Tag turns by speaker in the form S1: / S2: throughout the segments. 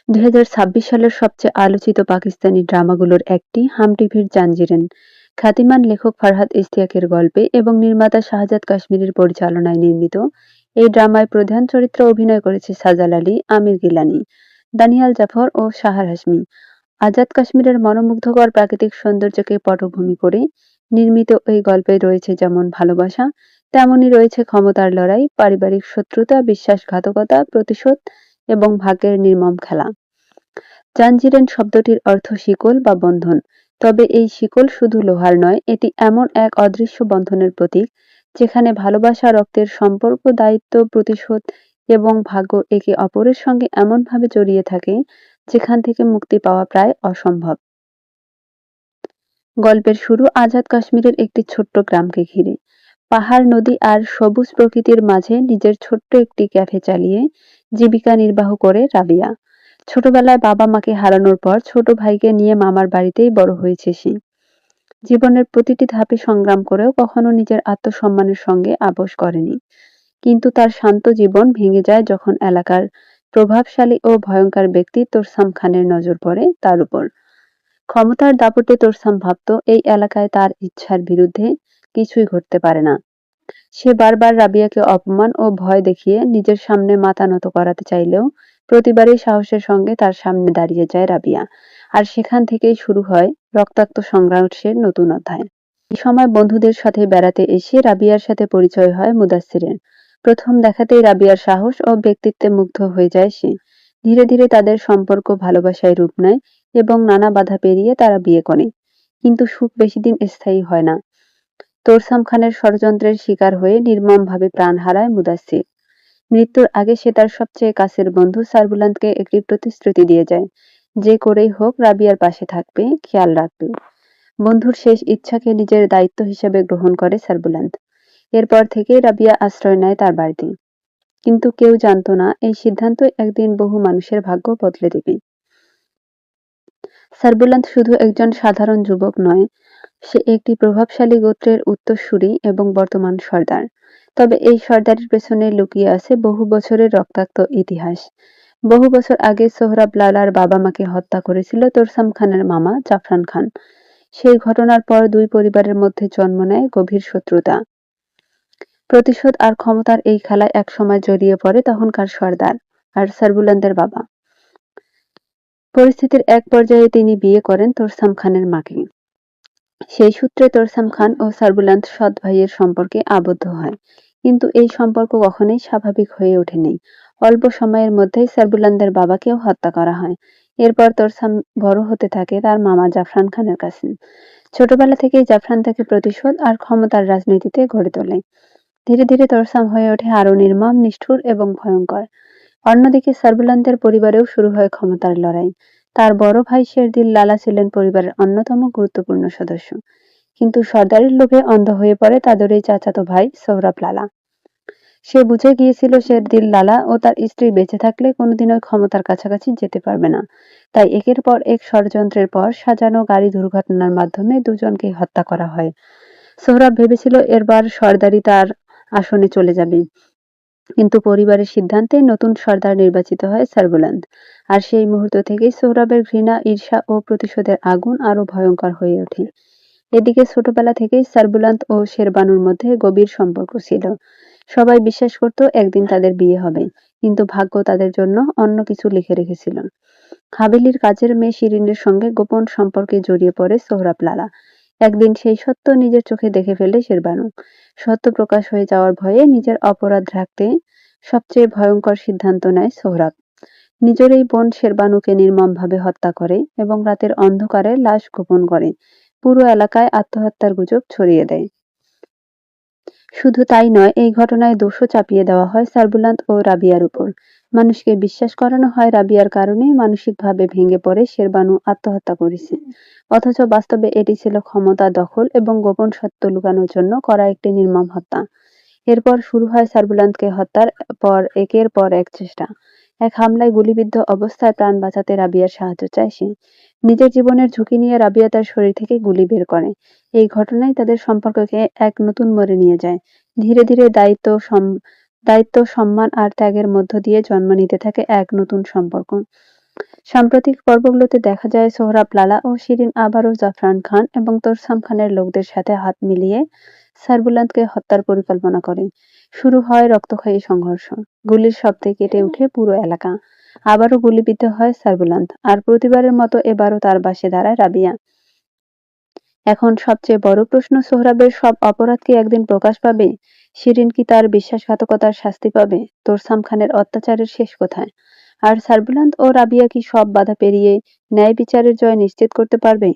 S1: ২০২৬ সালের সবচেয়ে আলোচিত পাকিস্তানি ড্রামাগুলোর একটি হাম টিভির জাঞ্জিরেন। খ্যাতিমান লেখক ফারহাদ ইশতিয়াকের গল্পে এবং নির্মাতা শাহজাদ কাশ্মীরের পরিচালনায় নির্মিত এই ড্রামায় প্রধান চরিত্রে অভিনয় করেছে সাজাল আলী, আমির গিলানি, দানিয়াল জাফর ও সাহার হাশমি। আজাদ কাশ্মীরের মনোমুগ্ধকর প্রাকৃতিক সৌন্দর্যকে পটভূমি করে নির্মিত এই গল্পে রয়েছে যেমন ভালোবাসা, তেমনই রয়েছে ক্ষমতার লড়াই, পারিবারিক শত্রুতা, বিশ্বাসঘাতকতা, প্রতিশোধ এবং ভাগ্যের নির্মম খেলা। জাঞ্জিরেন শব্দটির অর্থ শিকল বা বন্ধন। তবে এই শিকল শুধু লোহার নয়, এটি এমন এক অদৃশ্য বন্ধনের প্রতীক যেখানে ভালোবাসা, রক্তের সম্পর্ক, দায়িত্ব, প্রতিশোধ এবং ভাগ্য একে অপরের সঙ্গে এমনভাবে জড়িয়ে থাকে যেখান থেকে মুক্তি পাওয়া প্রায় অসম্ভব। গল্পের শুরু আজাদ কাশ্মীরের একটি ছোট্ট গ্রামকে ঘিরে। পাহাড়, নদী আর সবুজ প্রকৃতির মাঝে নিজের ছোট্ট একটি ক্যাফে চালিয়ে জীবিকা নির্বাহ করে রাবিয়া। ছোটবেলায় বাবা মাকে হারানোর পর ছোট ভাইকে নিয়ে মামার বাড়িতেই বড় হয়েছে সে। জীবনের প্রতিটি ধাপে সংগ্রাম করেও কখনো নিজের আত্মসম্মানের সঙ্গে আপোস করেনি। কিন্তু তার শান্ত জীবন ভেঙে যায় যখন এলাকার প্রভাবশালী ও ভয়ঙ্কর ব্যক্তি তোরসাম খানের নজর পড়ে তার উপর। ক্ষমতার দাপটে তোরসাম ভাবত এই এলাকায় তার ইচ্ছার বিরুদ্ধে কিছুই ঘটতে পারে না। সে বারবার রাবিয়াকে অপমান ও ভয় দেখিয়ে নিজের সামনে মাথা নত করাতে চাইলেও প্রতিবারই সাহসের সঙ্গে তার সামনে দাঁড়িয়ে যায় রাবিয়া। আর সেখান থেকেই শুরু হয় রক্তাক্ত সংঘর্ষের নতুন অধ্যায়। এই সময় বন্ধুদের সাথে বেড়াতে এসে রাবিয়ার সাথে পরিচয় হয় মুদাচ্ছিরের। প্রথম দেখাতেই রাবিয়ার সাহস ও ব্যক্তিত্বে মুগ্ধ হয়ে যায় সে। ধীরে ধীরে তাদের সম্পর্ক ভালোবাসায় রূপ নেয় এবং নানা বাধা পেরিয়ে তারা বিয়ে করে। কিন্তু সুখ বেশিদিন স্থায়ী হয় না। তোরসাম খানের ষড়যন্ত্রের শিকার হয়ে নির্মমভাবে প্রাণ হারায় মুদাচ্ছির। মৃত্যুর আগে সে তার সবচেয়ে কাছের বন্ধু সারবুলান্তকে একটি প্রতিশ্রুতি দিয়ে যায়, যে করেই হোক রাবিয়ার পাশে থাকবে, খেয়াল রাখবে। বন্ধুর শেষ ইচ্ছাকে নিজের দায়িত্ব হিসেবে গ্রহণ করে সারবুলান্ত। এরপর থেকেই রাবিয়া আশ্রয় নেয় তার বাড়িতে। কিন্তু কেউ জানতো না এই সিদ্ধান্ত একদিন বহু মানুষের ভাগ্য বদলে দেবে। সারবুলান্ত শুধু একজন সাধারণ যুবক নয়, সে একটি প্রভাবশালী গোত্রের উত্তরসূরি এবং বর্তমান সর্দার। তবে এই সর্দারের পেছনে লুকিয়ে আছে বহু বছরের রক্তাক্ত ইতিহাস। বহু বছর আগে সোহরাব লালার বাবা মাকে হত্যা করেছিল তোরসাম খানের মামা জাফরান খান। সেই ঘটনার পর দুই পরিবারের মধ্যে জন্ম নেয় গভীর শত্রুতা। প্রতিশোধ আর ক্ষমতার এই খেলায় একসময় জড়িয়ে পড়ে তখনকার সর্দার আর সারবুলান্দের বাবা। পরিস্থিতির এক পর্যায়ে তিনি বিয়ে করেন তোরসাম খানের মাকে। সেই সূত্রে তোরসাম খান ও সারবুলান্ত সৎ ভাইয়ের সম্পর্কে আবদ্ধ হয়। কিন্তু এই সম্পর্ক কখনোই স্বাভাবিক হয়ে ওঠেনি। অল্প সময়ের মধ্যেই সারবুলান্দের বাবাকেও হত্যা করা হয়। এরপর তোরসাম বড় হতে থাকে তার মামা জাফরান খানের কাছে। ছোটবেলা থেকেই জাফরান তাকে প্রতিশোধ আর ক্ষমতার রাজনীতিতে গড়ে তোলে। ধীরে ধীরে তোরসাম হয়ে ওঠে আরো নির্মম, নিষ্ঠুর এবং ভয়ঙ্কর। অন্যদিকে সারবুলান্দের পরিবারেও শুরু হয় ক্ষমতার লড়াই। তার বড় ভাই শেরদিল লালা ছিলেন পরিবারের অন্যতম গুরুত্বপূর্ণ সদস্য। কিন্তু সর্দারের লোভে অন্ধ হয়ে পড়ে তাদের এই চাচাতো ভাই সোহরাব লালা। সে বুঝে গিয়েছিল শেরদিল লালা ও তার স্ত্রী বেঁচে থাকলে কোনোদিনও ক্ষমতার কাছাকাছি যেতে পারবে না। তাই একের পর এক ষড়যন্ত্রের পর সাজানো গাড়ি দুর্ঘটনার মাধ্যমে দুজনকে হত্যা করা হয়। সোহরাব ভেবেছিল এরবার সর্দারি তার আসনে চলে যাবে। কিন্তু পরিবারের সিদ্ধান্তে নতুন সর্দার নির্বাচিত হয় সারবুলান্ত। আর সেই মুহূর্ত থেকেই সোহরাবের ঘৃণা, ঈর্ষা ও প্রতিশোধের আগুন আরো ভয়ঙ্কর হয়ে ওঠে। এদিকে ছোটবেলা থেকেই সারবুলান্ত ও শেরবানুর মধ্যে গভীর সম্পর্ক ছিল। সবাই বিশ্বাস করত একদিন তাদের বিয়ে হবে। কিন্তু ভাগ্য তাদের জন্য অন্য কিছু লিখে রেখেছিল। হাভেলির কাজের মেয়ে শিরিনের সঙ্গে গোপন সম্পর্কে জড়িয়ে পড়ে সোহরাব লালা। একদিন সেই সত্য নিজের চোখে দেখে ফেলে শেরবানু। সত্য প্রকাশ হয়ে যাওয়ার ভয়ে নিজের অপরাধ ঢাকতে সবচেয়ে ভয়ঙ্কর সিদ্ধান্ত নেয় সোহরাব। নিজের এই বোন শেরবানুকে নির্মমভাবে হত্যা করে এবং রাতের অন্ধকারে লাশ গোপন করে পুরো এলাকায় আত্মহত্যার গুজব ছড়িয়ে দেয়। শুধু তাই নয়, এই ঘটনায় দোষও চাপিয়ে দেওয়া হয় সারবুলান্ত ও রাবিয়ার উপর। মানুষকে বিশ্বাস করানো হয় রাবিয়ার কারণেই মানসিকভাবে ভেঙে পড়ে শেরবানু আত্মহত্যা করেছে। অথচ বাস্তবে এটি ছিল ক্ষমতা দখল এবং গোপন সত্য লুকানোর জন্য করা একটি নির্মম হত্যা। এরপর শুরু হয় সারবুলান্তকে হত্যার পর একের পর এক চেষ্টা। এক হামলায় গুলিবিদ্ধ অবস্থায় প্রাণ বাঁচাতে রাবিয়ার সাহায্য চায় সে। নিজের জীবনের ঝুঁকি নিয়ে রাবিয়া তার শরীর থেকে গুলি বের করে। এই ঘটনাই তাদের সম্পর্ককে এক নতুন মোড়ে নিয়ে যায়। ধীরে ধীরে দায়িত্ব, সম্মান আর ত্যাগের মধ্য দিয়ে জন্ম নিতে থাকে এক নতুন সম্পর্ক। সাম্প্রতিক পর্বগুলোতে দেখা যায় সোহরাব লালা ও শিরিন আবারও জাফরান খান এবং তোরসাম খানের লোকদের সাথে হাত মিলিয়ে সার্বুলান্তকে হত্যার পরিকল্পনা করে। শুরু হয় রক্তক্ষয়ী সংঘর্ষ। গুলির শব্দে কেটে ওঠে পুরো এলাকা। আবারও গুলিবিদ্ধ হয় সার্বুলান্ত, আর প্রতিবারের মতো এবারও তার পাশে দাঁড়ায় রাবিয়া। এখন সবচেয়ে বড় প্রশ্ন, সোহরাবের সব অপরাধ কি একদিন প্রকাশ পাবে? শিরিন কি তার বিশ্বাসঘাতকতার শাস্তি পাবে? তোরসাম খানের অত্যাচারের শেষ কোথায়? আর সার্বুলান্ত ও রাবিয়া কি সব বাধা পেরিয়ে ন্যায় বিচারের জয় নিশ্চিত করতে পারবে?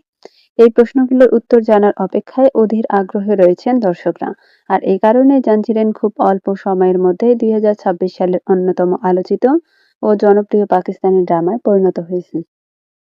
S1: এই প্রশ্নগুলোর উত্তর জানার অপেক্ষায় অধীর আগ্রহে রয়েছেন দর্শকরা। আর এই কারণে জানছিলেন খুব অল্প সময়ের মধ্যে 2026 সালের অন্যতম আলোচিত ও জনপ্রিয় পাকিস্তানি ড্রামায় পরিণত হয়েছে।